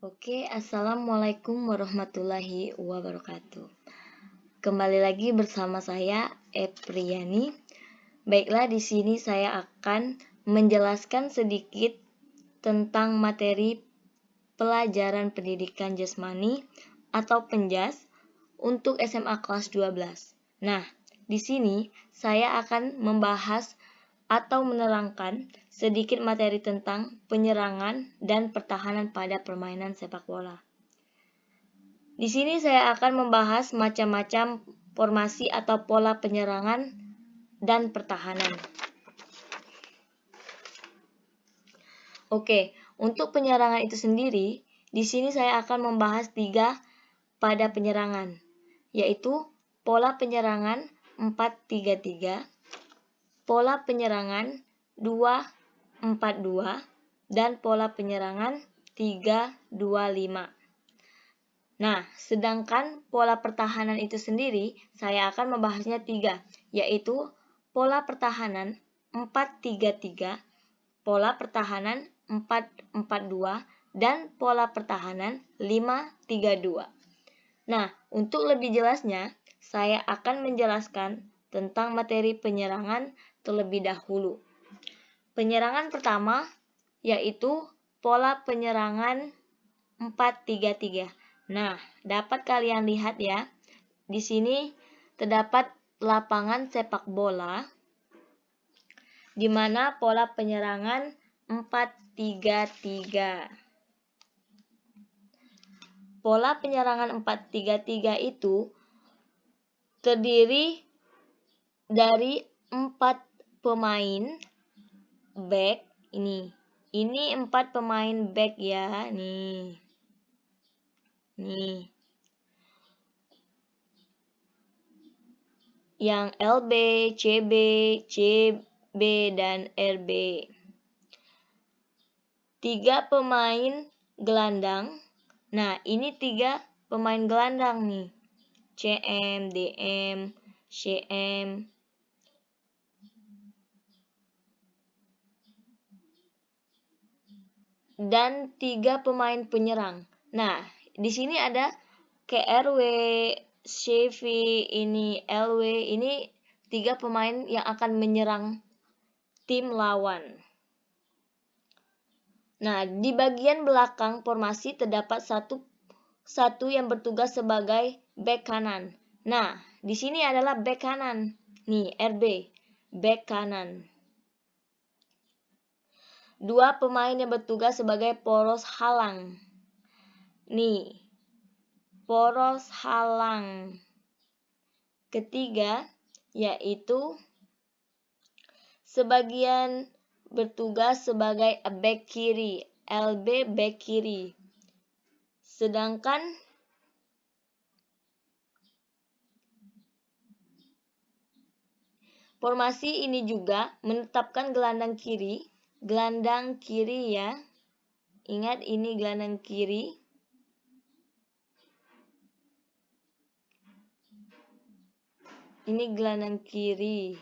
Oke, Assalamualaikum warahmatullahi wabarakatuh. Kembali lagi bersama saya, Epriyani. Baiklah, di sini saya akan menjelaskan sedikit tentang materi pelajaran pendidikan jasmani atau penjas untuk SMA kelas 12. Nah, di sini saya akan membahas atau menerangkan sedikit materi tentang penyerangan dan pertahanan pada permainan sepak bola. Di sini saya akan membahas macam-macam formasi atau pola penyerangan dan pertahanan. Oke, untuk penyerangan itu sendiri, di sini saya akan membahas 3 pada penyerangan, yaitu pola penyerangan 4-3-3, pola penyerangan 2-4-2, dan pola penyerangan 3-2-5. Nah, sedangkan pola pertahanan itu sendiri, saya akan membahasnya 3, yaitu pola pertahanan 4-3-3, pola pertahanan 4-4-2, dan pola pertahanan 5-3-2. Nah, untuk lebih jelasnya, saya akan menjelaskan tentang materi penyerangan terlebih dahulu. Penyerangan pertama yaitu pola penyerangan 4-3-3. Nah, dapat kalian lihat ya, di sini terdapat lapangan sepak bola di mana pola penyerangan 4-3-3. Pola penyerangan 4-3-3 itu terdiri dari 4 pemain back ini. Ini 4 pemain back ya, nih. Yang LB, CB, CB, dan RB. 3 pemain gelandang. Nah, ini 3 pemain gelandang nih. CM, DM, CM. Dan 3 pemain penyerang. Nah, di sini ada KRW, CV, ini LW, ini 3 pemain yang akan menyerang tim lawan. Nah, di bagian belakang formasi terdapat satu yang bertugas sebagai bek kanan. Nah, di sini adalah bek kanan. Nih, RB, bek kanan. 2 pemain yang bertugas sebagai poros halang. Nih, poros halang. Ketiga, yaitu sebagian bertugas sebagai bek kiri, LB bek kiri. Sedangkan formasi ini juga menetapkan gelandang kiri ya. Ingat, ini gelandang kiri. Ini gelandang kiri.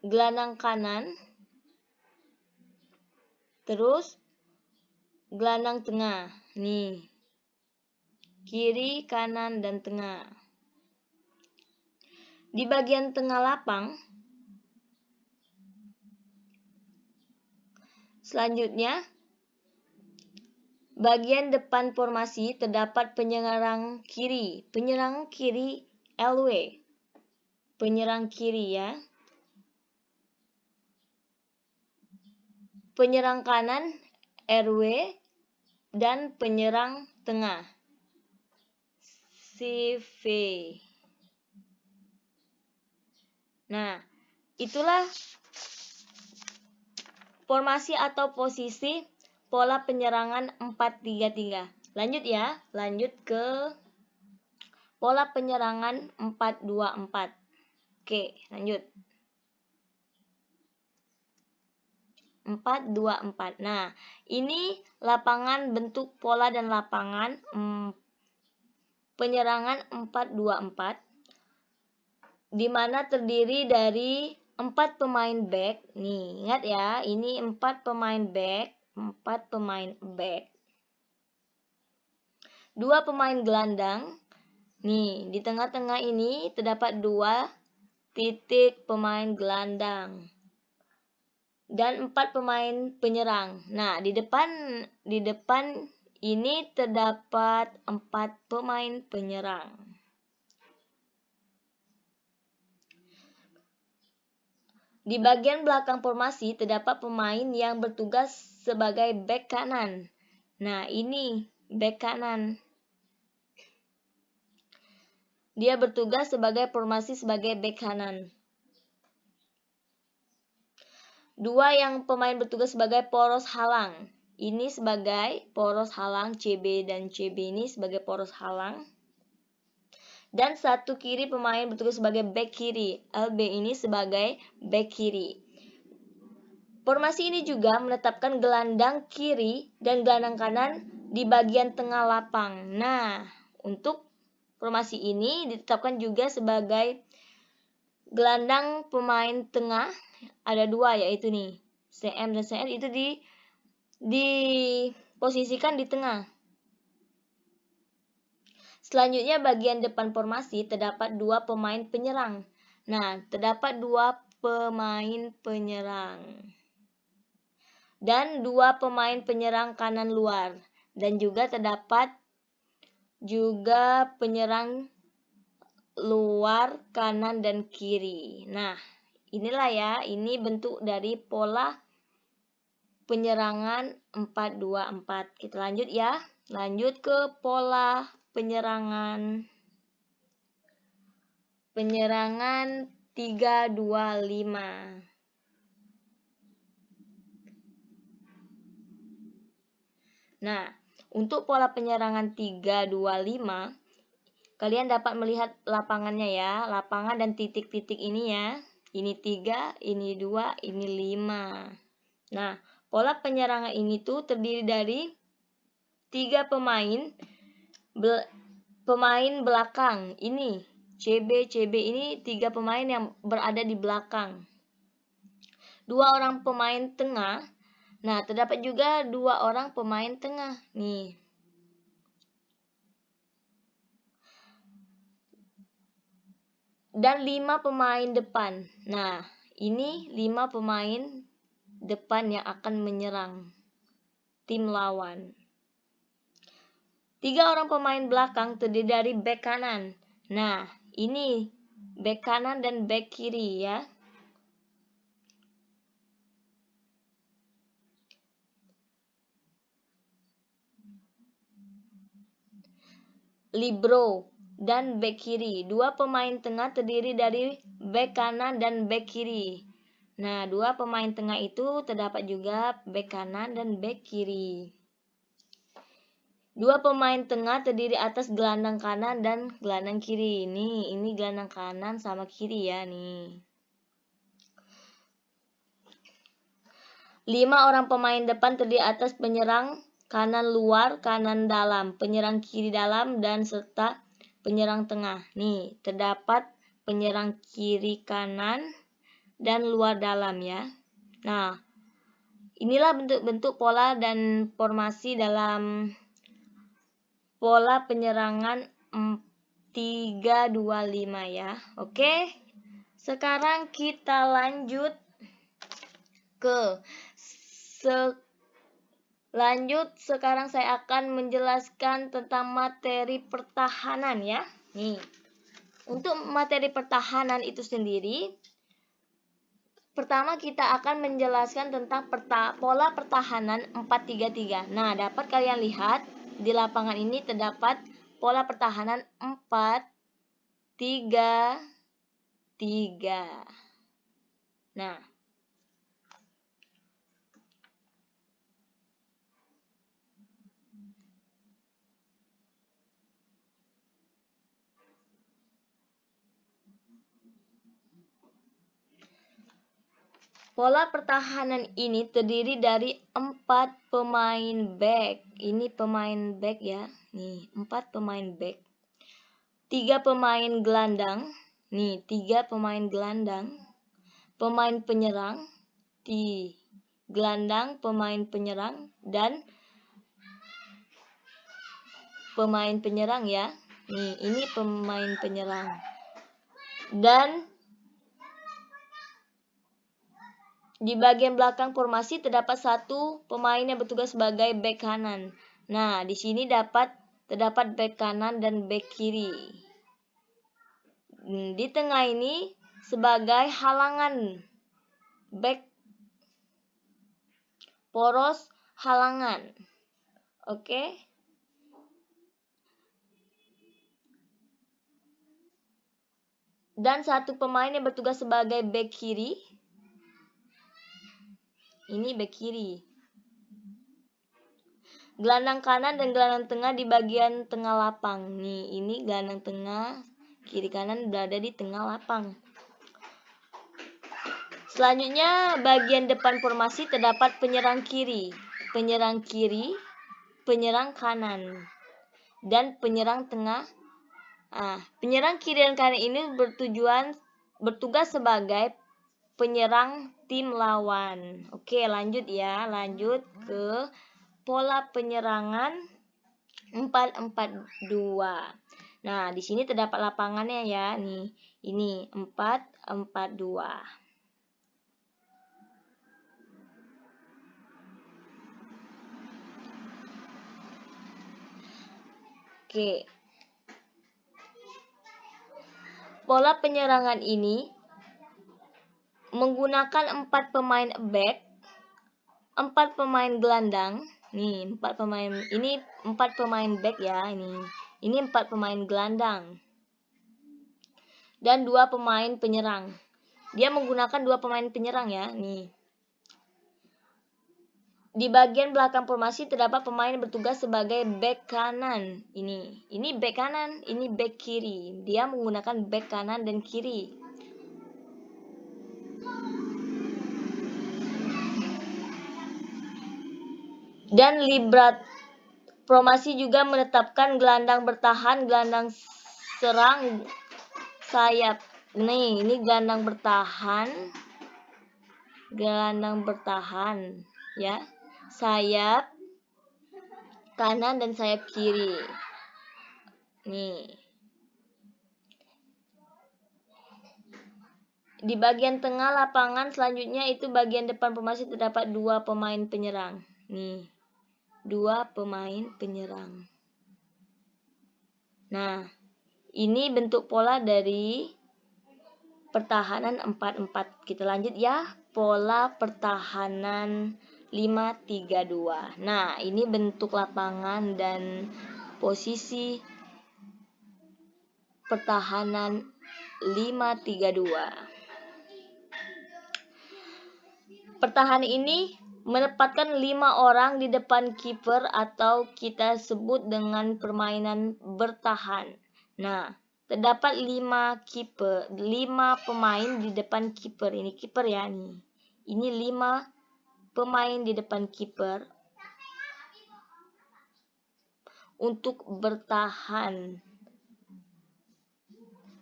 Gelandang kanan. Terus gelandang tengah. Nih. Kiri, kanan, dan tengah. Di bagian tengah lapang, selanjutnya, bagian depan formasi terdapat penyerang kiri. Penyerang kiri LW. Penyerang kiri ya. Penyerang kanan RW dan penyerang tengah CV. Nah, itulah formasi atau posisi pola penyerangan 4-3-3. Lanjut ya, lanjut ke pola penyerangan 4-2-4. Oke, lanjut. 4-2-4. Nah, ini lapangan bentuk pola dan lapangan penyerangan 4-2-4, di mana terdiri dari 4 pemain back. Nih, ingat ya, ini 4 pemain back, 4 pemain back. 2 pemain gelandang. Nih, di tengah-tengah ini terdapat 2 titik pemain gelandang. Dan 4 pemain penyerang. Nah, di depan ini terdapat 4 pemain penyerang. Di bagian belakang formasi terdapat pemain yang bertugas sebagai bek kanan. Nah, ini bek kanan. Dia bertugas sebagai formasi sebagai bek kanan. 2 yang pemain bertugas sebagai poros halang. Ini sebagai poros halang, CB dan CB ini sebagai poros halang. Dan 1 kiri pemain bertugas sebagai bek kiri. LB ini sebagai bek kiri. Formasi ini juga menetapkan gelandang kiri dan gelandang kanan di bagian tengah lapang. Nah, untuk formasi ini ditetapkan juga sebagai gelandang pemain tengah ada 2, yaitu nih CM dan CR itu diposisikan di tengah. Selanjutnya bagian depan formasi terdapat 2 pemain penyerang. Nah, terdapat 2 pemain penyerang dan 2 pemain penyerang kanan luar, dan juga terdapat juga penyerang luar kanan dan kiri. Nah, inilah ya, ini bentuk dari pola penyerangan 4-2-4. Kita lanjut ya. Lanjut ke pola penyerangan 3-2-5. Nah, untuk pola penyerangan 3-2-5, kalian dapat melihat lapangannya ya, lapangan dan titik-titik ini ya. Ini 3, ini 2, ini 5. Nah, pola penyerangan ini tuh terdiri dari 3 pemain belakang. Ini CB ini 3 pemain yang berada di belakang. 2 orang pemain tengah. Nah, terdapat juga 2 orang pemain tengah. Nih. Dan 5 pemain depan. Nah, ini 5 pemain depan yang akan menyerang tim lawan. 3 orang pemain belakang terdiri dari bek kanan. Nah, ini bek kanan dan bek kiri ya. Libero dan bek kiri. 2 pemain tengah terdiri dari bek kanan dan bek kiri. Nah, 2 pemain tengah itu terdapat juga bek kanan dan bek kiri. 2 pemain tengah terdiri atas gelandang kanan dan gelandang kiri. Ini gelandang kanan sama kiri ya nih. 5 orang pemain depan terdiri atas penyerang kanan luar, kanan dalam, penyerang kiri dalam, dan serta penyerang tengah. Nih, terdapat penyerang kiri kanan dan luar dalam ya. Nah, inilah bentuk-bentuk pola dan formasi dalam pola penyerangan 3-2-5 ya. Oke. Sekarang kita lanjut ke sekarang saya akan menjelaskan tentang materi pertahanan ya. Nih. Untuk materi pertahanan itu sendiri, pertama kita akan menjelaskan tentang pola pertahanan 4-3-3. Nah, dapat kalian lihat di lapangan ini terdapat pola pertahanan 4-3-3. Nah, pola pertahanan ini terdiri dari 4 pemain back. Ini pemain back ya. Nih, 4 pemain back. 3 pemain gelandang. Nih, 3 pemain gelandang. pemain penyerang, di gelandang pemain penyerang dan pemain penyerang ya. Nih, ini pemain penyerang. Dan di bagian belakang formasi terdapat satu pemain yang bertugas sebagai bek kanan. Nah, di sini terdapat bek kanan dan bek kiri. Di tengah ini sebagai halangan, bek poros halangan. Oke. Dan satu pemain yang bertugas sebagai bek kiri. Ini bek kiri. Gelandang kanan dan gelandang tengah di bagian tengah lapang. Nih, ini gelandang tengah, kiri kanan berada di tengah lapang. Selanjutnya, bagian depan formasi terdapat penyerang kiri, penyerang kanan, dan penyerang tengah. Penyerang kiri dan kanan ini bertugas sebagai penyerang tim lawan. Oke, lanjut ya. Lanjut ke pola penyerangan 4-4-2. Nah, di sini terdapat lapangannya ya. Nih, ini 4-4-2. Oke. Pola penyerangan ini menggunakan 4 pemain back, 4 pemain gelandang. Nih, 4 pemain. Ini 4 pemain back ya, ini 4 pemain gelandang. Dan 2 pemain penyerang. Dia menggunakan 2 pemain penyerang ya, nih. Di bagian belakang formasi terdapat pemain yang bertugas sebagai bek kanan. Ini bek kanan, ini bek kiri. Dia menggunakan bek kanan dan kiri. Dan librat formasi juga menetapkan gelandang bertahan, gelandang serang, sayap. Nih, ini gelandang bertahan ya. Sayap kanan dan sayap kiri. Nih. Di bagian tengah lapangan selanjutnya itu bagian depan formasi terdapat 2 pemain penyerang. Nih. 2 pemain penyerang. Nah, ini bentuk pola dari pertahanan 4-4. Kita lanjut ya. Pola pertahanan 5-3-2. Nah, ini bentuk lapangan dan posisi pertahanan 5-3-2. Pertahanan ini menempatkan 5 orang di depan kiper atau kita sebut dengan permainan bertahan. Nah, terdapat 5 pemain di depan kiper. Ini kiper ya nih. Ini 5 pemain di depan kiper untuk bertahan.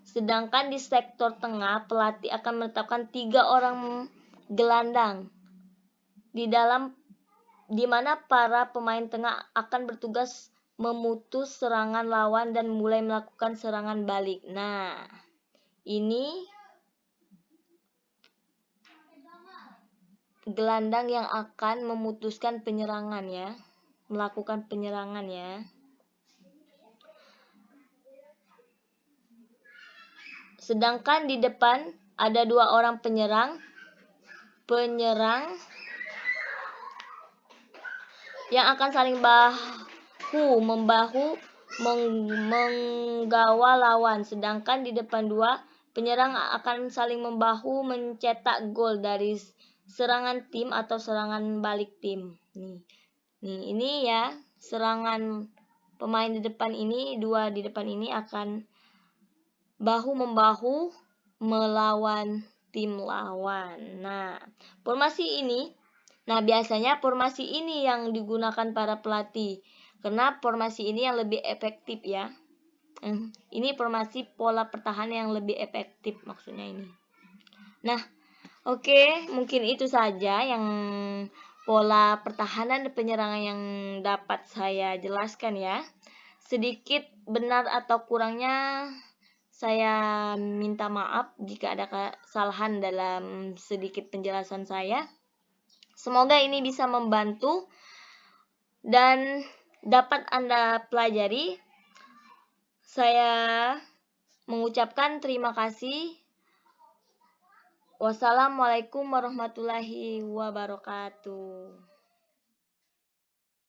Sedangkan di sektor tengah pelatih akan menetapkan 3 orang gelandang di mana para pemain tengah akan bertugas memutus serangan lawan dan mulai melakukan serangan balik. Nah, ini gelandang yang akan memutuskan penyerangan ya, melakukan penyerangan ya. Sedangkan di depan ada 2 orang penyerang yang akan saling membahu menggawa lawan. Sedangkan di depan 2 penyerang akan saling membahu mencetak gol dari serangan tim atau serangan balik tim. Nih ini ya, serangan pemain di depan ini, 2 di depan ini akan bahu-membahu melawan tim lawan. Nah, biasanya formasi ini yang digunakan para pelatih. Karena formasi ini yang lebih efektif ya. Ini formasi pola pertahanan yang lebih efektif maksudnya ini. Nah, Oke, mungkin itu saja yang pola pertahanan dan penyerangan yang dapat saya jelaskan ya. Sedikit benar atau kurangnya saya minta maaf jika ada kesalahan dalam sedikit penjelasan saya. Semoga ini bisa membantu dan dapat Anda pelajari. Saya mengucapkan terima kasih. Wassalamualaikum warahmatullahi wabarakatuh.